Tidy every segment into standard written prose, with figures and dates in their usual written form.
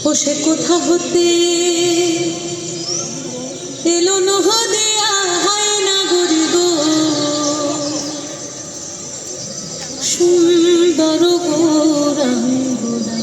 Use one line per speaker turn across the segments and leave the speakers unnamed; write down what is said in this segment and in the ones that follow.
ও সে কোথা হতে এলো নহদিয়া হয় না গরি গো সুন্দর গৌরাঙ্গনা।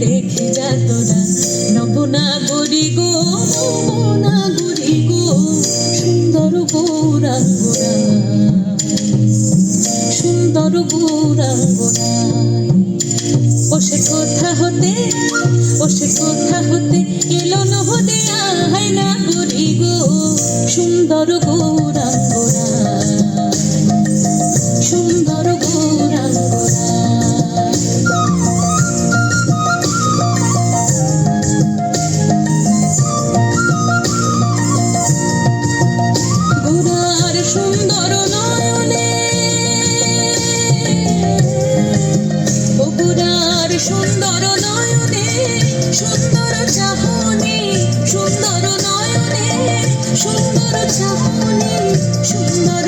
দেখি যা তোরা নবনা গরি গো নবনা গরি গো সুন্দর গৌরাঙ্গনা সুন্দর গৌরাঙ্গনা। ও সে কোথা হতে এলো নহদিয়া হয় না গরি গো সুন্দর গৌরাঙ্গনা সুন্দর গৌরাঙ্গনা। সুন্দর নয়নে বগুড়ার সুন্দর নয়নে সুন্দর চাহনি সুন্দর নয়নে সুন্দর চাহনি সুন্দর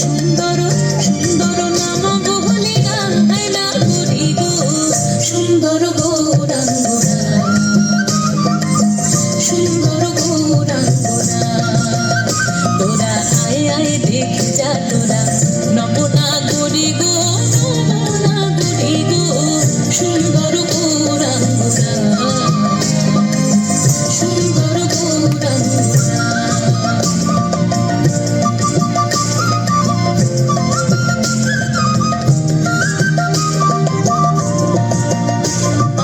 সুন্দর সুন্দর নাম বহলি গায় না গরি গো সুন্দর গৌরাঙ্গনা সুন্দর গৌরাঙ্গনা। তোরা আয় আয় দেখি যা তোরা নবনা গরি গো নবনা গরি গো সুন্দর গৌরাঙ্গনা সুন্দর গৌরাঙ্গনা।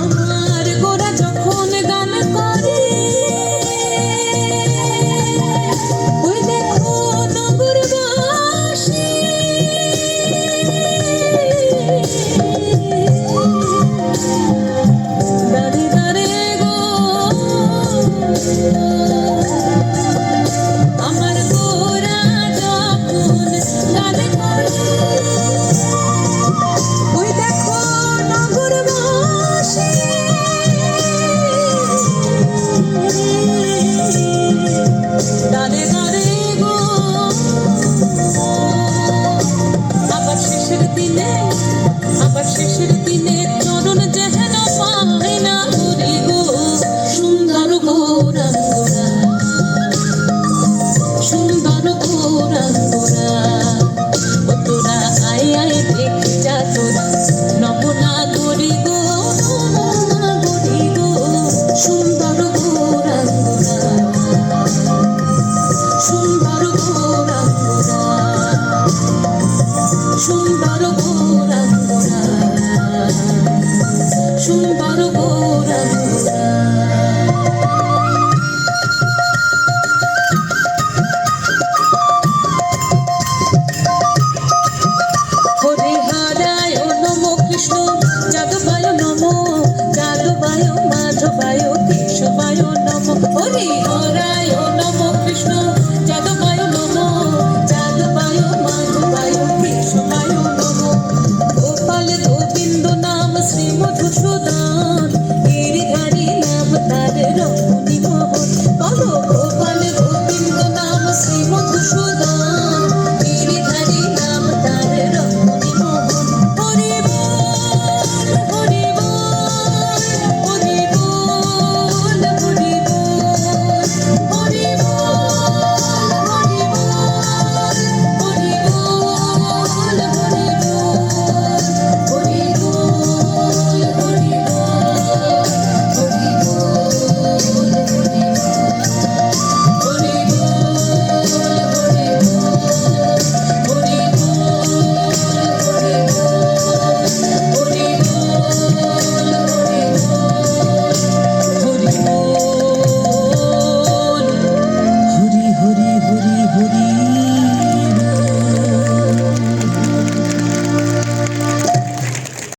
আমার গোরা যখন গান করে আমার গোরা যখন গান করে ওই দেখো নগরবাসী দাঁড়ে দাঁড়ে গো। আবার শেষের দিনে চরণ যেন পায় না গরি গো সুন্দর গৌরাঙ্গনা সুন্দর গৌরাঙ্গনা। ও তোরা আয় আয় দেখি যা তোরা নবনা গরি গো নবনা গরি গো সুন্দর গৌরাঙ্গনা সুন্দর গৌরাঙ্গনা সুন্দর গৌরাঙ্গনা সুন্দর